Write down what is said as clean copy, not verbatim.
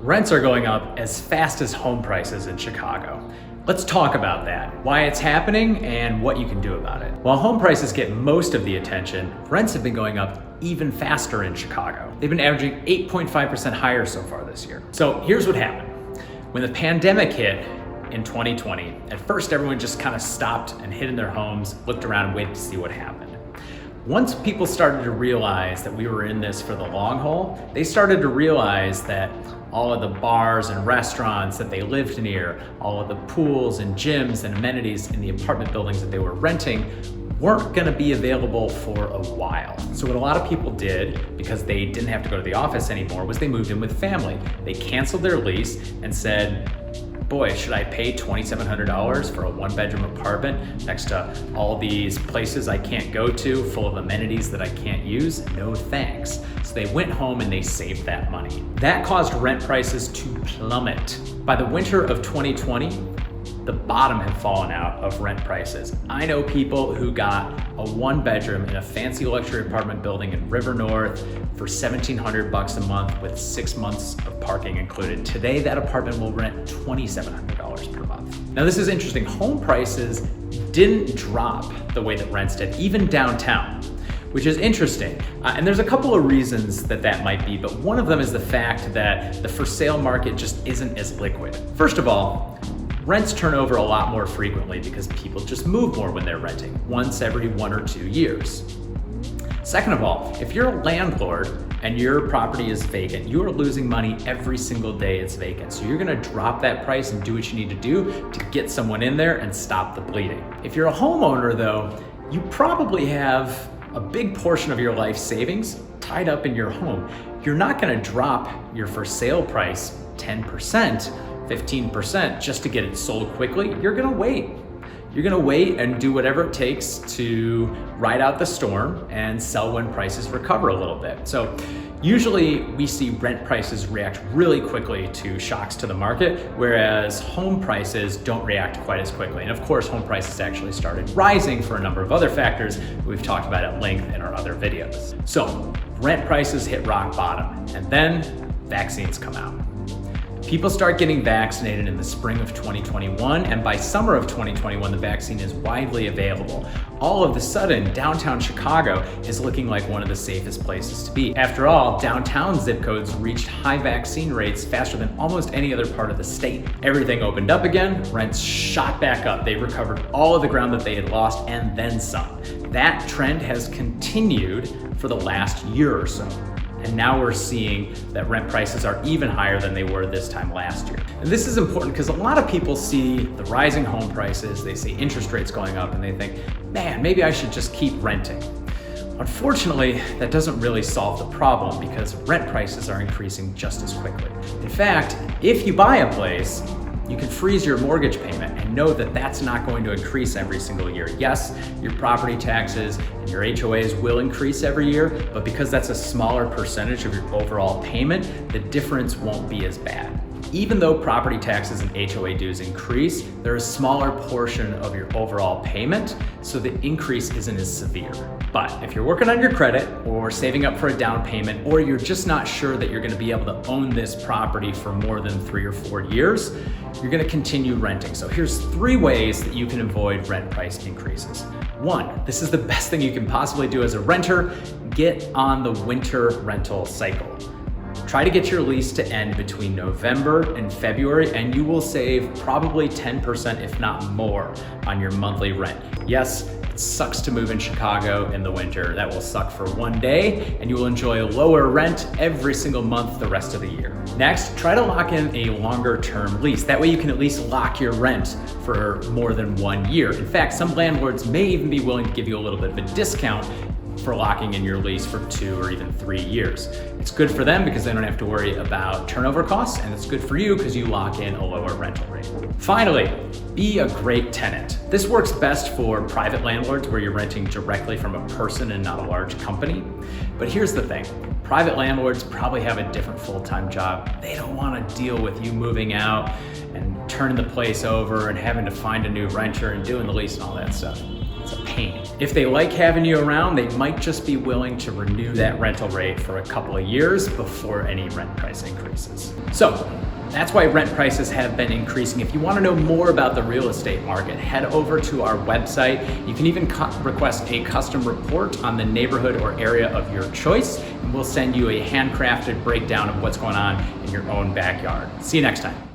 Rents are going up as fast as home prices in Chicago. Let's talk about that, why it's happening and what you can do about it. While home prices get most of the attention, rents have been going up even faster in Chicago. They've been averaging 8.5% higher so far this year. So here's what happened. When the pandemic hit in 2020, at first everyone just kind of stopped and hid in their homes, looked around and waited to see what happened. Once people started to realize that we were in this for the long haul, they started to realize that all of the bars and restaurants that they lived near, all of the pools and gyms and amenities in the apartment buildings that they were renting weren't gonna be available for a while. So what a lot of people did, because they didn't have to go to the office anymore, was they moved in with family. They canceled their lease and said, boy, should I pay $2,700 for a one-bedroom apartment next to all these places I can't go to, full of amenities that I can't use? No thanks. So they went home and they saved that money. That caused rent prices to plummet. By the winter of 2020, the bottom had fallen out of rent prices. I know people who got a one-bedroom in a fancy luxury apartment building in River North for $1,700 a month with 6 months of parking included. Today, that apartment will rent $2,700 per month. Now, this is interesting. Home prices didn't drop the way that rents did, even downtown, which is interesting. And there's a couple of reasons that that might be, but one of them is the fact that the for sale market just isn't as liquid. First of all, rents turn over a lot more frequently because people just move more when they're renting, once every 1 or 2 years. Second of all, if you're a landlord and your property is vacant, you are losing money every single day it's vacant. So you're gonna drop that price and do what you need to do to get someone in there and stop the bleeding. If you're a homeowner though, you probably have a big portion of your life savings tied up in your home. You're not gonna drop your for sale price 10%, 15% just to get it sold quickly. You're gonna wait. You're gonna wait and do whatever it takes to ride out the storm and sell when prices recover a little bit. So usually we see rent prices react really quickly to shocks to the market, whereas home prices don't react quite as quickly. And of course, home prices actually started rising for a number of other factors we've talked about at length in our other videos. So rent prices hit rock bottom, and then vaccines come out. People start getting vaccinated in the spring of 2021, and by summer of 2021, the vaccine is widely available. All of a sudden, downtown Chicago is looking like one of the safest places to be. After all, downtown zip codes reached high vaccine rates faster than almost any other part of the state. Everything opened up again, rents shot back up. They recovered all of the ground that they had lost and then some. That trend has continued for the last year or so. And now we're seeing that rent prices are even higher than they were this time last year. And this is important because a lot of people see the rising home prices, they see interest rates going up, and they think, man, maybe I should just keep renting. Unfortunately, that doesn't really solve the problem because rent prices are increasing just as quickly. In fact, if you buy a place, you can freeze your mortgage payment and know that that's not going to increase every single year. Yes, your property taxes and your HOAs will increase every year, but because that's a smaller percentage of your overall payment, the difference won't be as bad. Even though property taxes and HOA dues increase, they're a smaller portion of your overall payment, so the increase isn't as severe. But if you're working on your credit or saving up for a down payment, or you're just not sure that you're gonna be able to own this property for more than 3 or 4 years, you're gonna continue renting. So here's 3 ways that you can avoid rent price increases. 1, this is the best thing you can possibly do as a renter, get on the winter rental cycle. Try to get your lease to end between November and February, and you will save probably 10%, if not more, on your monthly rent. Yes, it sucks to move in Chicago in the winter. That will suck for 1 day, and you will enjoy lower rent every single month the rest of the year. Next, try to lock in a longer term lease. That way you can at least lock your rent for more than 1 year. In fact, some landlords may even be willing to give you a little bit of a discount for locking in your lease for 2 or even 3 years. It's good for them because they don't have to worry about turnover costs, and it's good for you because you lock in a lower rental rate. Finally, be a great tenant. This works best for private landlords where you're renting directly from a person and not a large company. But here's the thing, private landlords probably have a different full-time job. They don't want to deal with you moving out and turning the place over and having to find a new renter and doing the lease and all that stuff. It's a pain. If they like having you around, they might just be willing to renew that rental rate for a couple of years before any rent price increases. So that's why rent prices have been increasing. If you want to know more about the real estate market, head over to our website. You can even request a custom report on the neighborhood or area of your choice, and we'll send you a handcrafted breakdown of what's going on in your own backyard. See you next time.